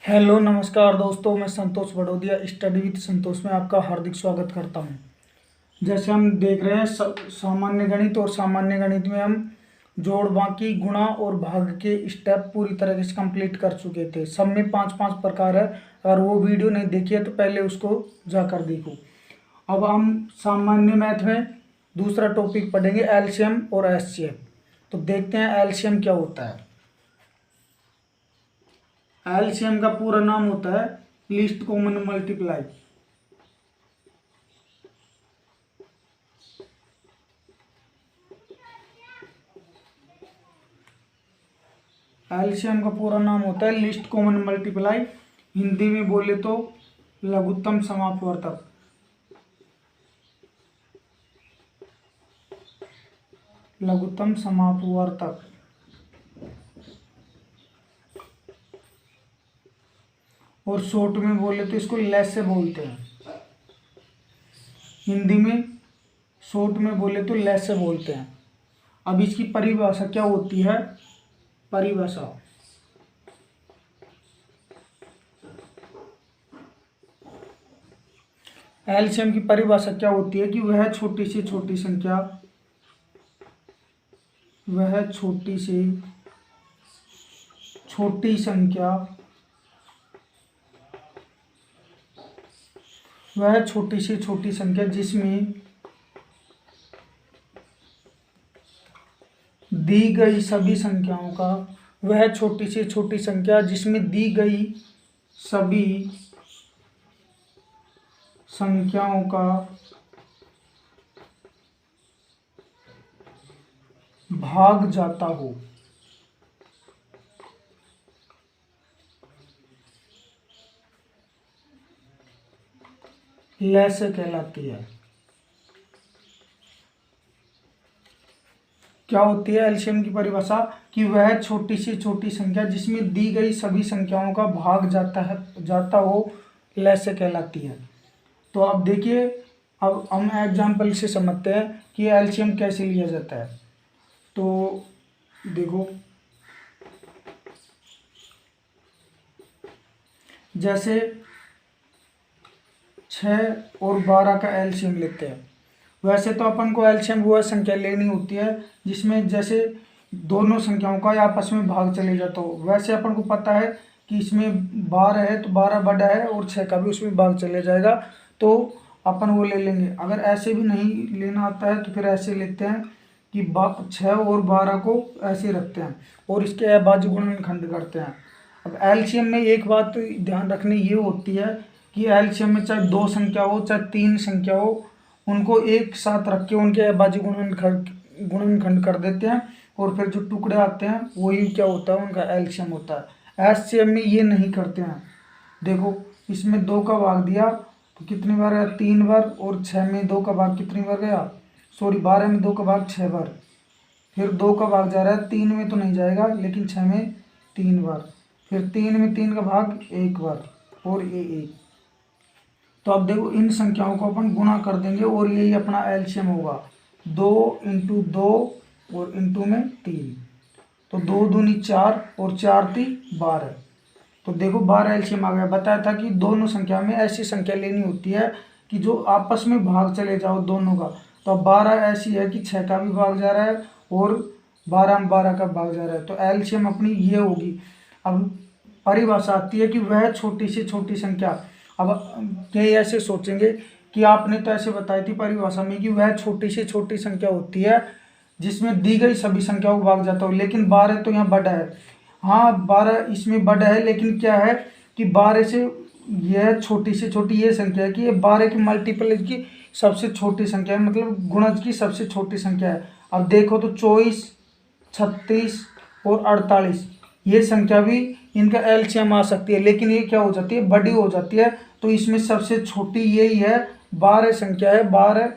Hello नमस्कार दोस्तों, मैं संतोष बड़ोदिया स्टडी विद संतोष में आपका हार्दिक स्वागत करता हूं। जैसे हम देख रहे हैं सामान्य गणित और सामान्य गणित में हम जोड़ बाकी गुणा और भाग के स्टेप पूरी तरह से कंप्लीट कर चुके थे। सब में 5-5 प्रकार है। अगर वो वीडियो नहीं देखी है तो पहले उसको जाकर देखो। अब हम सामान्य मैथ में दूसरा टॉपिक पढ़ेंगे, एलसीएम और एचसीएफ। तो देखते हैं एलसीएम क्या होता है। एलसीएम का पूरा नाम होता है लीस्ट कॉमन मल्टीप्लाई। एलसीएम का पूरा नाम होता है लीस्ट कॉमन मल्टीप्लाई। हिंदी में बोले तो लघुत्तम समापवर्तक। लघुत्तम समापवर्तक। और शॉर्ट में बोले तो इसको लैसे बोलते हैं। हिंदी में शॉर्ट में बोले तो लैसे बोलते हैं। अब इसकी परिभाषा क्या होती है? परिभाषा एलसीएम की परिभाषा क्या होती है कि वह छोटी से छोटी संख्या, वह छोटी से छोटी संख्या, वह छोटी से छोटी संख्या जिसमें दी गई सभी संख्याओं का, वह छोटी से छोटी संख्या जिसमें दी गई सभी संख्याओं का भाग जाता हो। लैसे कहलाती है। क्या होती है एलसीएम की परिभाषा? कि वह छोटी से छोटी संख्या जिसमें दी गई सभी संख्याओं का भाग जाता हो, लैसे कहलाती है। तो अब देखिए, अब हम एग्जाम्पल से समझते हैं कि एलसीएम कैसे लिया जाता है। तो देखो, जैसे 6 और 12 का एलसीएम लेते हैं। वैसे तो अपन को एलसीएम वो संख्या लेनी होती है जिसमें जैसे दोनों संख्याओं का आपस में भाग चले जाता हो। वैसे अपन को पता है कि इसमें 12 है तो 12 बड़ा है और 6 का भी उसमें भाग चले जाएगा, तो अपन वो ले लेंगे। अगर ऐसे भी नहीं लेना आता है तो फिर ऐसे लेते हैं कि 6 और 12 को ऐसे रखते हैं और इसके अभाज्य गुणनखंड करते हैं। अब एलसीएम में एक बात तो ध्यान रखनी ये होती है कि एलसीएम में चाहे 2 संख्या हो चाहे 3 संख्या हो, उनको एक साथ रख के उनके अभाज्य गुणनखंड कर देते हैं और फिर जो टुकड़े आते हैं वही क्या होता है, उनका एलसीएम होता है। एचसीएम में ये नहीं करते हैं। देखो, इसमें 2 का भाग दिया तो कितनी बार गया? 3 बार। और 6 में 2 का भाग कितनी बार गया? 12 में 2 का भाग 6 बार। फिर 2 का भाग जा रहा है, 3 में तो नहीं जाएगा लेकिन 6 में 3 बार। फिर 3 में 3 का भाग 1 बार और ये 1। तो अब देखो, इन संख्याओं को अपन गुणा कर देंगे और यही अपना एलसीएम होगा। 2 × 2 और इंटू में 3, तो 2 दूनी 4 और 4 × 3 = 12। तो देखो 12 एलसीएम आ गया। बताया था कि दोनों संख्या में ऐसी संख्या लेनी होती है कि जो आपस में भाग चले जाओ दोनों का। तो अब 12 ऐसी है कि 6 का भी भाग जा रहा है और 12 में 12 का भाग जा रहा है, तो एलसीएम अपनी ये होगी। अब परिभाषा आती है कि वह छोटी से छोटी संख्या। अब कई ऐसे सोचेंगे कि आपने तो ऐसे बताई थी परिभाषा में कि वह छोटी से छोटी संख्या होती है जिसमें दी गई सभी संख्याओं को भाग जाता हो, लेकिन 12 तो यहाँ बड़ा है। हाँ, 12 इसमें बड़ा है, लेकिन क्या है कि 12 से यह छोटी से छोटी ये संख्या है कि ये 12 की मल्टीपल की सबसे छोटी संख्या है, मतलब गुणज की सबसे छोटी संख्या है। अब देखो तो 24, 36 और 48 ये संख्या भी इनका एलसीएम आ सकती है, लेकिन ये क्या हो जाती है? बड़ी हो जाती है। तो इसमें सबसे छोटी यही है, 12 संख्या है, 12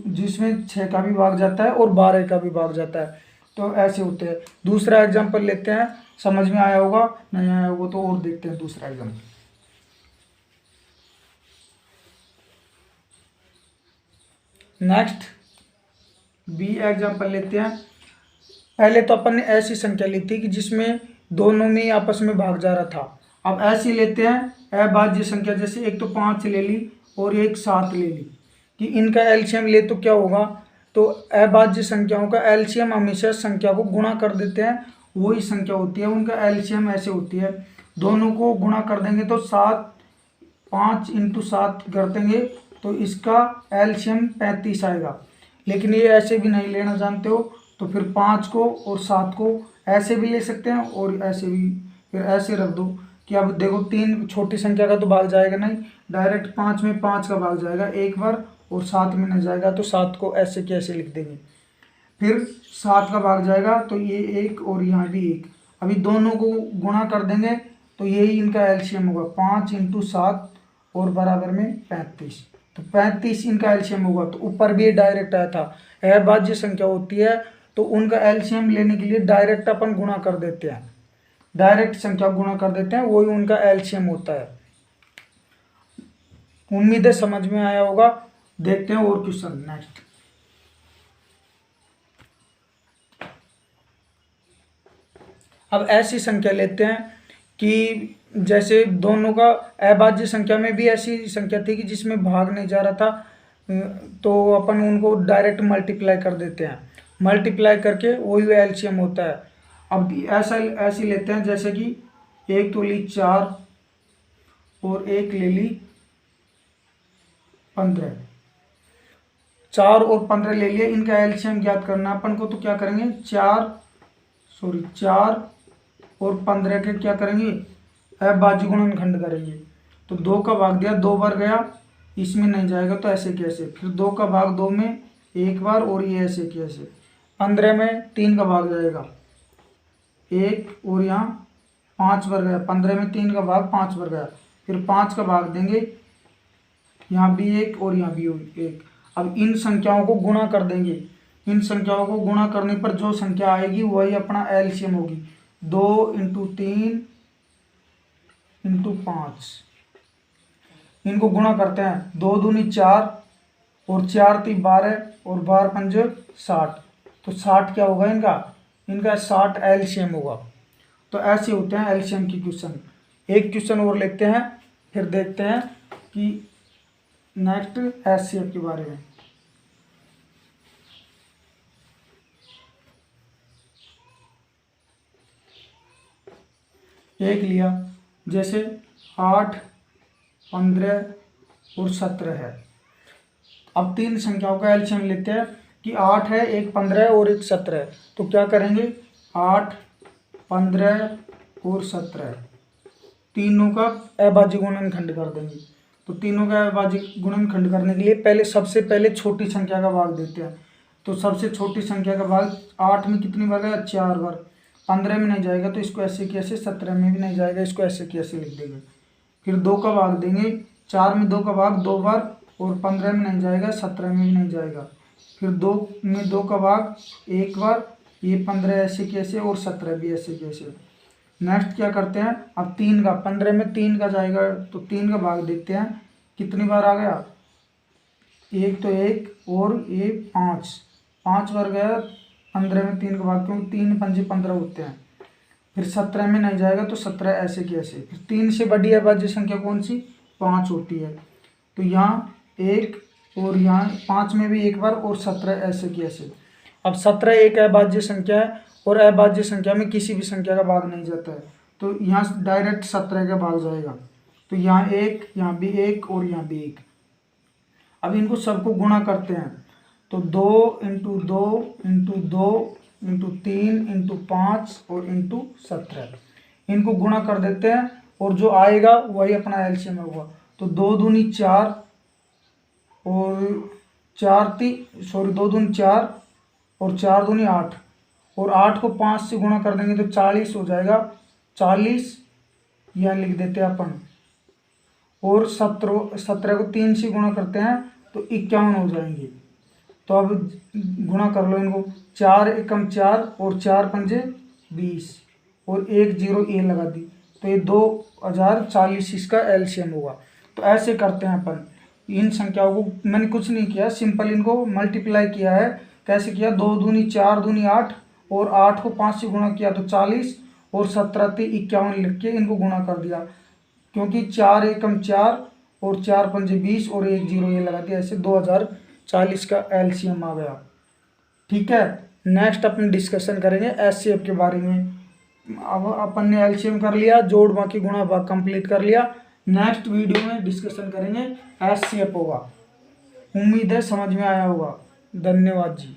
जिसमें 6 का भी भाग जाता है और 12 का भी भाग जाता है। तो ऐसे होते हैं। दूसरा एग्जाम्पल लेते हैं, समझ में आया होगा, नहीं आया होगा तो और देखते हैं दूसरा एग्जाम्पल। नेक्स्ट बी एग्जाम्पल लेते हैं। पहले तो अपन ने ऐसी संख्या ली थी कि जिसमें दोनों में आपस में भाग जा रहा था। अब ऐसी लेते हैं अभाज्य संख्या, जैसे एक तो 5 ले ली और एक 7 ले ली, कि इनका एलसीएम ले तो क्या होगा, तो अभाज्य संख्याओं का एलसीएम हमेशा संख्या को गुणा कर देते हैं, वही संख्या होती है उनका एलसीएम ऐसे होती है। दोनों को गुणा कर देंगे तो 7, 5 × 7 कर देंगे तो इसका एलसीएम 35 आएगा। लेकिन ये ऐसे भी नहीं लेना जानते हो तो फिर 5 को और 7 को ऐसे भी ले सकते हैं और ऐसे भी, फिर ऐसे रख दो कि अब देखो 3 छोटी संख्या का तो भाग जाएगा नहीं, डायरेक्ट 5 में 5 का भाग जाएगा एक बार और 7 में नहीं जाएगा, तो 7 को ऐसे कैसे लिख देंगे। फिर 7 का भाग जाएगा तो ये 1 और यहाँ भी 1, अभी दोनों को गुणा कर देंगे तो यही इनका एलसीएम होगा 5 × 7 और बराबर में 35, तो 35 इनका एलसीएम होगा। तो ऊपर भी डायरेक्ट आया था, अभाज्य संख्या होती है तो उनका एलसीएम लेने के लिए डायरेक्ट अपन गुणा कर देते हैं, डायरेक्ट संख्या गुणा कर देते हैं, वही उनका एलसीएम होता है। उम्मीद है समझ में आया होगा। देखते हैं और क्वेश्चन नेक्स्ट। अब ऐसी संख्या लेते हैं कि जैसे दोनों का अभाज्य संख्या में भी ऐसी संख्या थी कि जिसमें भाग नहीं जा रहा था, तो अपन उनको डायरेक्ट मल्टीप्लाई कर देते हैं, मल्टीप्लाई करके वही एलसीएम होता है। अब ऐसी लेते हैं जैसे कि एक तो ली 4 और एक ले ली 15, 4 और 15 ले लिए, इनका एलसीएम ज्ञात करना अपन को, तो क्या करेंगे 4 और 15 के क्या करेंगे अभाज्य गुणनखंड करेंगे। तो 2 का भाग दिया 2 बार गया, इसमें नहीं जाएगा तो ऐसे कैसे, फिर 2 का भाग 2 में एक बार और ये ऐसे कैसे, 15 में 3 का भाग जाएगा 1 और यहाँ 5 बार गया, 15 में 3 का भाग 5 बार गया, फिर 5 का भाग देंगे, यहाँ भी 1 और यहाँ भी 1। अब इन संख्याओं को गुणा कर देंगे, इन संख्याओं को गुणा करने पर जो संख्या आएगी वही अपना एलसीएम होगी। 2 × 3 × 5, इनको गुणा करते हैं, 2 दूनी 4 और 4 × 3 12 और 12 × 5 60, तो 60 क्या होगा इनका 60 एलसीएम होगा। तो ऐसे होते हैं एलसीएम की क्वेश्चन। एक क्वेश्चन और लेते हैं फिर देखते हैं कि नेक्स्ट एचसीएफ के बारे में। एक लिया जैसे 8, 15 और 17 है। अब 3 संख्याओं का एलसीएम लेते हैं कि 8 है, एक 15 है और एक 17 है, तो क्या करेंगे 8, 15 और 17 तीनों का अभाज्य गुणनखंड कर देंगे। तो तीनों का अभाज्य गुणनखंड करने के लिए सबसे पहले छोटी संख्या का भाग देते हैं। तो सबसे छोटी संख्या का भाग 8 में कितनी बार है 4 बार, 15 में नहीं जाएगा तो इसको ऐसे कैसे, 17 में भी नहीं जाएगा इसको ऐसे कैसे लिख देंगे। फिर 2 का भाग देंगे, 4 में 2 का भाग 2 बार और 15 में नहीं जाएगा, 17 में भी नहीं जाएगा। फिर 2 में 2 का भाग 1 बार, ये 15 ऐसे कैसे और 17 भी ऐसे कैसे। नेक्स्ट क्या करते हैं, अब 3 का, 15 में 3 का जाएगा तो 3 का भाग देते हैं, कितनी बार आ गया, एक तो 1 और ये 5 बार गया। 15 में 3 का भाग, क्योंकि 3 × 5 = 15 होते हैं। फिर 17 में नहीं जाएगा तो 17 ऐसे कैसे। फिर 3 से बड़ी अभाज्य संख्या कौन सी, 5 होती है। तो यहाँ 1 और यहाँ 5 में भी 1 बार और 17 ऐसे कैसे। अब 17 एक अभाज्य संख्या है और अभाज्य संख्या में किसी भी संख्या का भाग नहीं जाता है, तो यहाँ डायरेक्ट 17 का भाग जाएगा। तो यहाँ 1, यहाँ भी 1 और यहाँ भी 1। अब इनको सबको गुणा करते हैं, तो 2 × 2 × 2 × 3 × 5 और × 17 इनको गुणा कर देते हैं और जो आएगा वही अपना एलसीएम होगा। तो 2 दूनी 4 और 2 दूनी 4 और 4 दूनी 8 और 8 को 5 से गुणा कर देंगे तो 40 हो जाएगा। 40 यहाँ लिख देते हैं अपन, और 17 को 3 से गुणा करते हैं तो 51 हो जाएंगे। तो अब गुणा कर लो इनको, 4 एकम 4 और 4 पंजे 20 और 1 0 ये लगा दी, तो ये 2040 इसका एलसीएम होगा। तो ऐसे करते हैं अपन इन संख्याओं को, मैंने कुछ नहीं किया, सिंपल इनको मल्टीप्लाई किया है। कैसे किया, 2 दूनी 4 दूनी 8 और 8 को 5 से गुणा किया तो 40 और 17×51 लिख के इनको गुणा कर दिया, क्योंकि 4 एकम 4 और 4 पंजे 20 और 1 जीरो ये लगा दिया, ऐसे 2040 का एलसीएम आ गया। ठीक है, नेक्स्ट अपन डिस्कशन करेंगे एचसीएफ के बारे में। अब अपन ने एलसीएम कर लिया, जोड़ बाकी गुणा भाग कंप्लीट कर लिया। नेक्स्ट वीडियो में डिस्कशन करेंगे एचसीएफ होगा। उम्मीद है समझ में आया होगा। धन्यवाद जी।